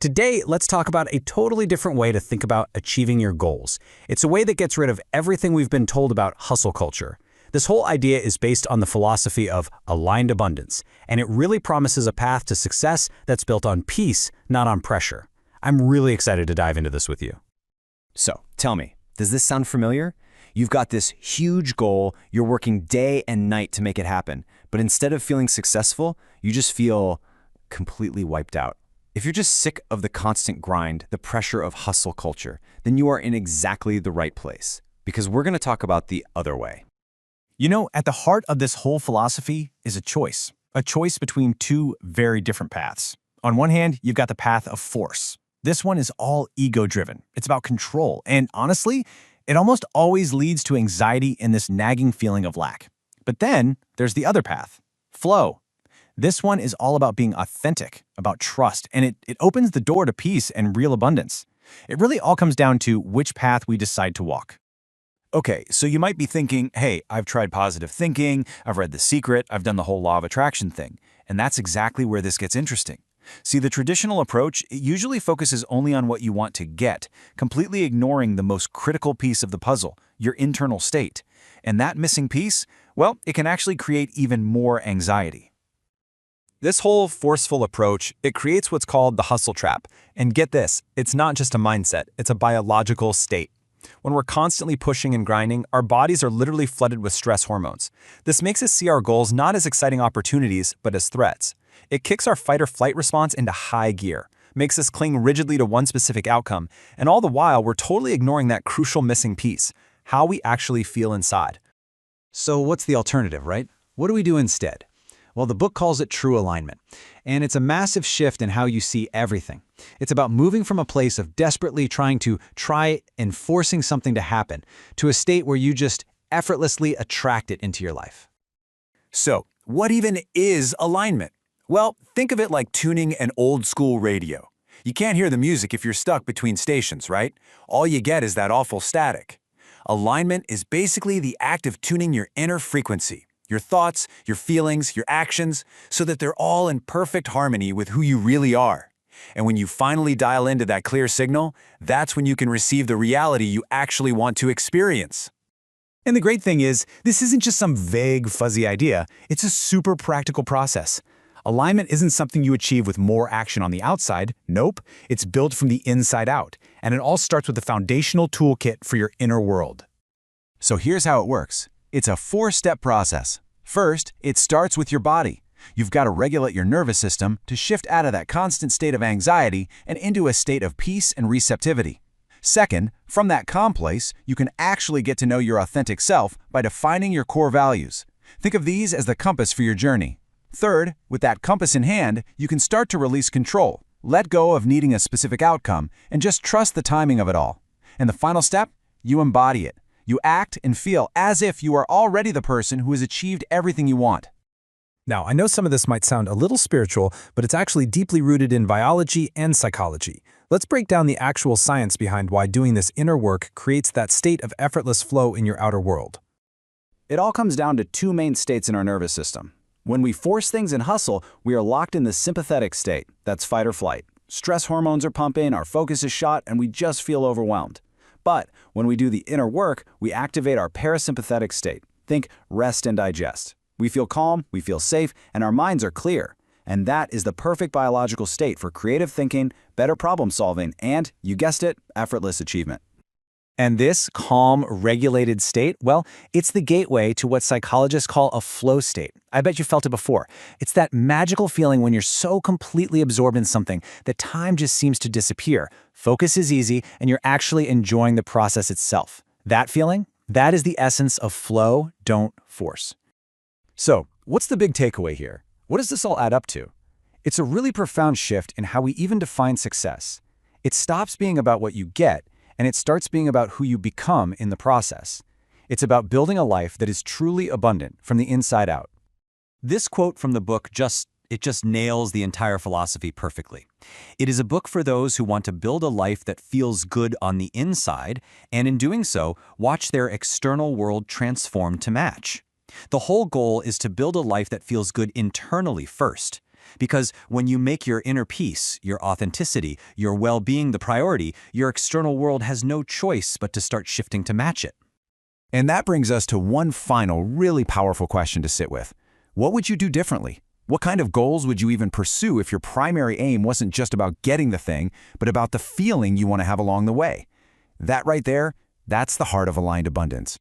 Today, let's talk about a totally different way to think about achieving your goals. It's a way that gets rid of everything we've been told about hustle culture. This whole idea is based on the philosophy of aligned abundance, and it really promises a path to success that's built on peace, not on pressure. I'm really excited to dive into this with you. So, tell me, does this sound familiar? You've got this huge goal, you're working day and night to make it happen, but instead of feeling successful, you just feel completely wiped out. If you're just sick of the constant grind, the pressure of hustle culture, then you are in exactly the right place, because we're going to talk about the other way. You know, at the heart of this whole philosophy is a choice between two very different paths. On one hand, you've got the path of force. This one is all ego-driven. It's about control, and honestly, it almost always leads to anxiety and this nagging feeling of lack. But then there's the other path, flow. This one is all about being authentic, about trust, and it opens the door to peace and real abundance. It really all comes down to which path we decide to walk. Okay, so you might be thinking, hey, I've tried positive thinking, I've read The Secret, I've done the whole law of attraction thing. And that's exactly where this gets interesting. See, the traditional approach usually focuses only on what you want to get, completely ignoring the most critical piece of the puzzle, your internal state. And that missing piece, well, it can actually create even more anxiety. This whole forceful approach, it creates what's called the hustle trap. And get this, it's not just a mindset, it's a biological state. When we're constantly pushing and grinding, our bodies are literally flooded with stress hormones. This makes us see our goals not as exciting opportunities, but as threats. It kicks our fight or flight response into high gear, makes us cling rigidly to one specific outcome, and all the while we're totally ignoring that crucial missing piece, how we actually feel inside. So what's the alternative, right? What do we do instead? Well, the book calls it true alignment, and it's a massive shift in how you see everything. It's about moving from a place of desperately trying to and forcing something to happen to a state where you just effortlessly attract it into your life. So, what even is alignment? Well, think of it like tuning an old-school radio. You can't hear the music if you're stuck between stations, right? All you get is that awful static. Alignment is basically the act of tuning your inner frequency, your thoughts, your feelings, your actions, so that they're all in perfect harmony with who you really are. And when you finally dial into that clear signal, that's when you can receive the reality you actually want to experience. And the great thing is, this isn't just some vague, fuzzy idea. It's a super practical process. Alignment isn't something you achieve with more action on the outside. Nope, it's built from the inside out. And it all starts with the foundational toolkit for your inner world. So here's how it works. It's a 4-step process. First, it starts with your body. You've got to regulate your nervous system to shift out of that constant state of anxiety and into a state of peace and receptivity. Second, from that calm place, you can actually get to know your authentic self by defining your core values. Think of these as the compass for your journey. Third, with that compass in hand, you can start to release control, let go of needing a specific outcome, and just trust the timing of it all. And the final step, you embody it. You act and feel as if you are already the person who has achieved everything you want. Now, I know some of this might sound a little spiritual, but it's actually deeply rooted in biology and psychology. Let's break down the actual science behind why doing this inner work creates that state of effortless flow in your outer world. It all comes down to two main states in our nervous system. When we force things and hustle, we are locked in the sympathetic state. That's fight or flight. Stress hormones are pumping, our focus is shot, and we just feel overwhelmed. But when we do the inner work, we activate our parasympathetic state. Think rest and digest. We feel calm, we feel safe, and our minds are clear. And that is the perfect biological state for creative thinking, better problem solving, and, you guessed it, effortless achievement. And this calm, regulated state, well, it's the gateway to what psychologists call a flow state. I bet you felt it before. It's that magical feeling when you're so completely absorbed in something that time just seems to disappear. Focus is easy, and you're actually enjoying the process itself. That feeling, that is the essence of flow, don't force. So, what's the big takeaway here? What does this all add up to? It's a really profound shift in how we even define success. It stops being about what you get, and it starts being about who you become in the process. It's about building a life that is truly abundant from the inside out. This quote from the book just nails the entire philosophy perfectly. It is a book for those who want to build a life that feels good on the inside, and in doing so, watch their external world transform to match. The whole goal is to build a life that feels good internally first. Because when you make your inner peace, your authenticity, your well-being the priority, your external world has no choice but to start shifting to match it. And that brings us to one final, really powerful question to sit with. What would you do differently? What kind of goals would you even pursue if your primary aim wasn't just about getting the thing, but about the feeling you want to have along the way? That right there, that's the heart of aligned abundance.